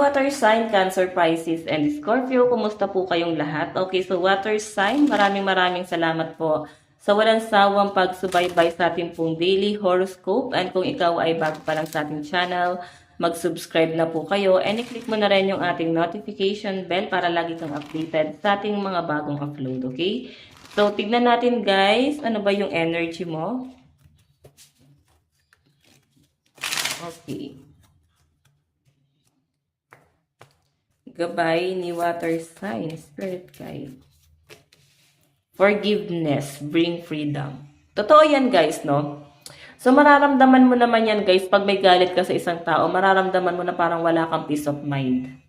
water sign, Cancer, Pisces, and Scorpio. Kumusta po kayong lahat? Okay, so water sign, maraming salamat po sa walang sawang pagsubaybay sa ating pong daily horoscope. And kung ikaw ay bago pa lang sa ating channel, mag-subscribe na po kayo. And i-click mo na rin yung ating notification bell para lagi kang updated sa ating mga bagong upload, okay? So, tignan natin guys, ano ba yung energy mo? Okay. Gabay ni water sign, spirit guide. Forgiveness, bring freedom. Totoo yan guys, no? So mararamdaman mo naman yan guys, pag may galit ka sa isang tao, mararamdaman mo na parang wala kang peace of mind.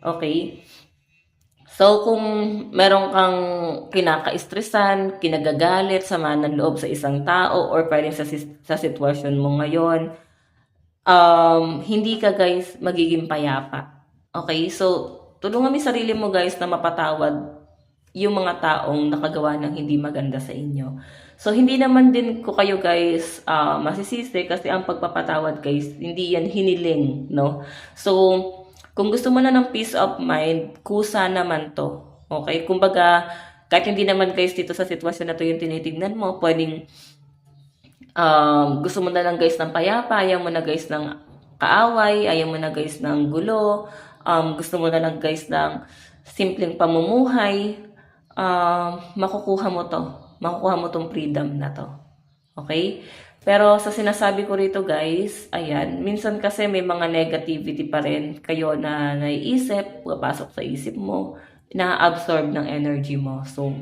Okay? So kung meron kang kinaka-stressan, kinagagalit, sama ng loob sa isang tao, or pwedeng sa sitwasyon mo ngayon, hindi ka guys magiging payapa. Okay, so tulungan mo sarili mo guys na mapatawad yung mga taong nakagawa ng hindi maganda sa inyo. So hindi naman din ko kayo guys masisisi kasi ang pagpapatawad guys, hindi yan hiniling, no? So kung gusto mo na ng peace of mind, kusa naman to. Okay, kumbaga kahit hindi naman guys dito sa sitwasyon na to yung tinitignan mo, pwedeng gusto mo na lang guys ng payapa, ayaw mo na guys ng kaaway, ayaw mo na guys ng gulo, gusto mo na lang guys ng simpleng pamumuhay, makukuha mo to. Makukuha mo tong freedom na to. Okay? Pero sa sinasabi ko rito guys, ayan, minsan kasi may mga negativity pa rin kayo na naiisip, papasok sa isip mo, na-absorb ng energy mo. So,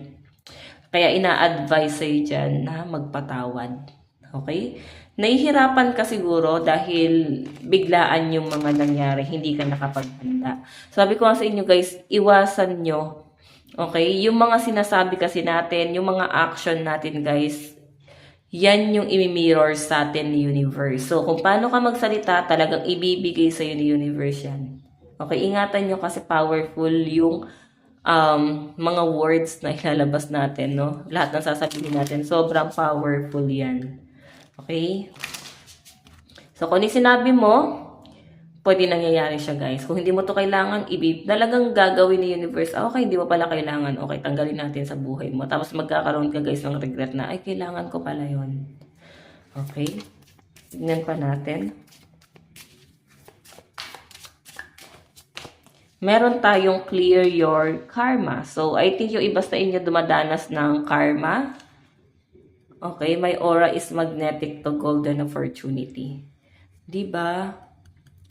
kaya ina-advise sa'yo dyan na magpatawad. Okay? Nahihirapan ka siguro dahil biglaan yung mga nangyari, hindi ka nakapaghanda. Sabi ko nga sa inyo guys, iwasan nyo. Okay? Yung mga sinasabi kasi natin, yung mga action natin guys, yan yung imi-mirror sa atin ni universe. So, kung paano ka magsalita, talagang ibibigay sa'yo ni universe yan. Okay? Ingatan nyo kasi powerful yung mga words na ilalabas natin, no? Lahat ng sasabihin natin, sobrang powerful yan. Okay? So, kung sinabi mo, pwede nangyayari siya, guys. Kung hindi mo to kailangan, talagang gagawin ni universe, okay, hindi mo pala kailangan, okay, tanggalin natin sa buhay mo. Tapos magkakaroon ka, guys, ng regret na, ay, kailangan ko pala yon. Okay? Tignan pa natin. Meron tayong clear your karma. So, I think yung iba sa inyo dumadanas ng karma. Okay, my aura is magnetic to golden opportunity. Diba?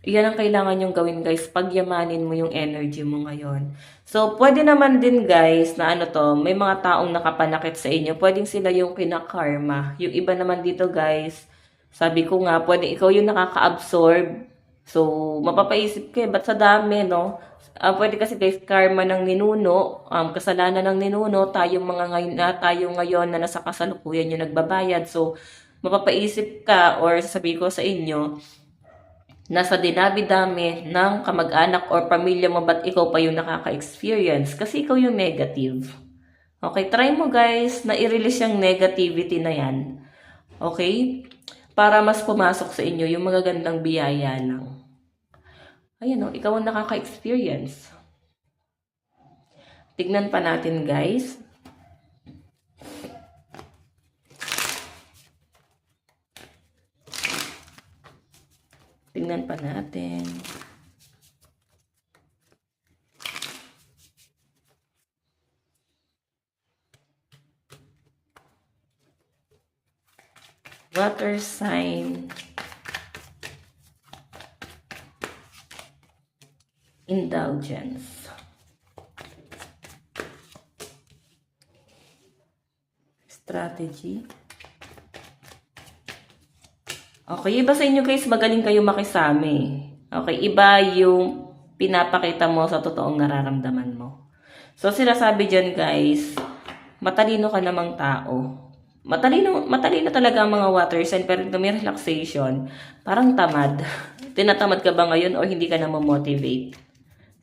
Yan ang kailangan yung gawin guys, pagyamanin mo yung energy mo ngayon. So, pwede naman din guys, na ano to, may mga taong nakapanakit sa inyo, pwedeng sila yung kinakarma. Yung iba naman dito guys, sabi ko nga, pwede ikaw yung nakaka-absorb. So, mapapaisip ka, ba't sa dami, no? Pwede kasi guys, karma ng ninuno, kasalanan ng ninuno, tayong tayo ngayon na nasa kasalukuyan yung nagbabayad. So, mapapaisip ka or sasabihin ko sa inyo, nasa dinabi-dami ng kamag-anak or pamilya mo, ba't ikaw pa yung nakaka-experience? Kasi ikaw yung negative. Okay, try mo guys na i-release yung negativity na yan. Okay? Para mas pumasok sa inyo yung magagandang biyaya lang. Ayan o, ikaw ang nakaka-experience. Tignan pa natin guys. Tignan pa natin. Water sign. Indulgence. Strategy. Okay, iba sa inyo guys, magaling kayo makisami. Okay, iba yung pinapakita mo sa totoong nararamdaman mo. So, sinasabi dyan guys, matalino ka namang tao. Matalino talaga ang mga water sign, pero may relaxation, parang tamad. Tinatamad ka ba ngayon o hindi ka na motivate?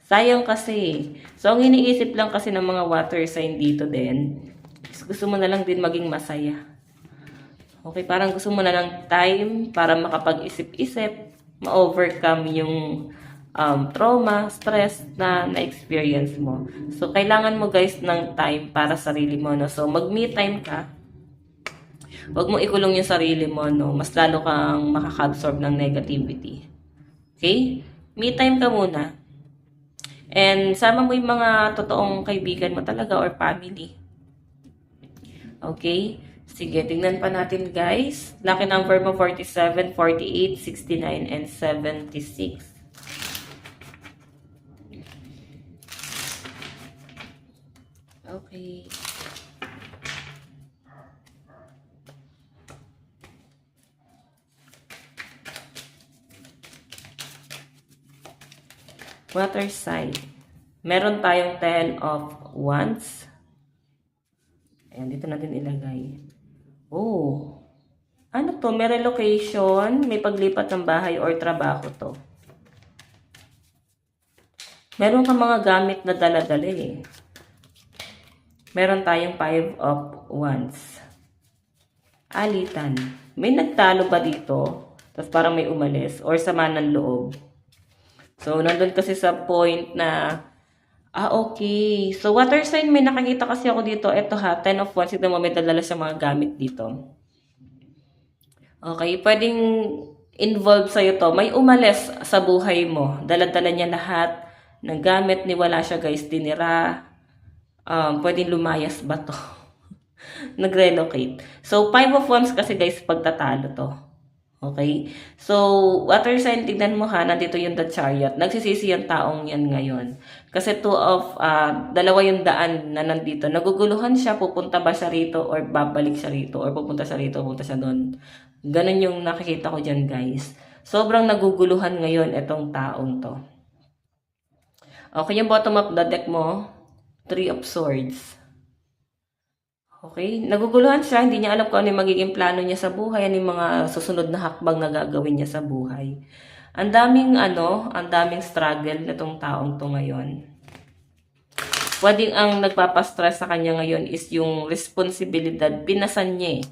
Sayang kasi. So, ang iniisip lang kasi ng mga water sign dito din, gusto mo na lang din maging masaya. Okay, parang gusto mo na ng time para makapag-isip-isip, ma-overcome yung trauma, stress na na-experience mo. So, kailangan mo guys ng time para sa sarili mo, no? So, mag-me time ka. Huwag mo ikulong yung sarili mo, no? Mas lalo kang makaka-absorb ng negativity. Okay? Me time ka muna. And sama mo yung mga totoong kaibigan mo talaga or family. Okay? Sige, tingnan pa natin guys. Lucky number mo 47, 48, 69, and 76. Okay. Water sign. Meron tayong 10 of wands. Ayan, dito natin ilagay. Oh. Ano to? May relocation, may paglipat ng bahay or trabaho to. Meron kang mga gamit na dala-dala eh. Meron tayong 5 of wands. Alitan. May nagtalo ba dito? Tapos parang may umalis or sama ng loob. So, nandun kasi sa point na, okay. So, water sign, may nakakita kasi ako dito. Ito ha, 10 of wands. Tignan mo, may dala siya mga gamit dito. Okay, pwedeng involved sa'yo to. May umalis sa buhay mo. Dala-dala niya lahat ng gamit. Niwala siya guys, dinira. Pwedeng lumayas ba to? Nag-relocate. So, 5 of wands kasi guys, pagtatalo to. Okay? So, water sign, tignan mo ha, nandito yung the chariot. Nagsisisi yung taong yan ngayon. Kasi dalawa yung daan na nandito. Naguguluhan siya, pupunta ba siya rito or babalik siya rito or pupunta siya rito, pupunta siya doon. Ganun yung nakikita ko dyan guys. Sobrang naguguluhan ngayon itong taong to. Okay, yung bottom of the deck mo, 3 of swords. Okay? Naguguluhan siya, hindi niya alam kung ano yung magiging plano niya sa buhay, ano yung mga susunod na hakbang na gagawin niya sa buhay. Ang daming struggle nitong taong to ngayon. Pwedeng ang nagpapastress sa kanya ngayon is yung responsibilidad. Pinasan niya eh.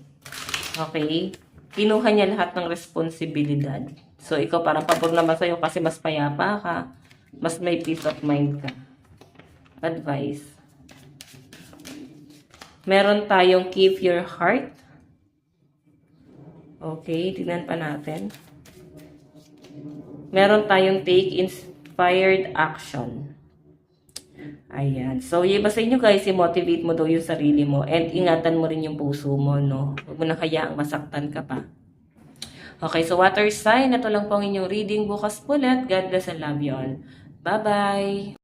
Okay? Kinuha niya lahat ng responsibilidad. So, ikaw parang pabor naman sa'yo kasi mas payapa ka. Mas may peace of mind ka. Advice. Meron tayong keep your heart. Okay, tignan pa natin. Meron tayong take inspired action. Ayan. So, yung iba sa inyo guys, i-motivate mo daw yung sarili mo and ingatan mo rin yung puso mo, no? Huwag mo na hayaang masaktan ka pa. Okay, so water sign. Ito lang po ang inyong reading bukas ulit. God bless and love you all. Bye-bye!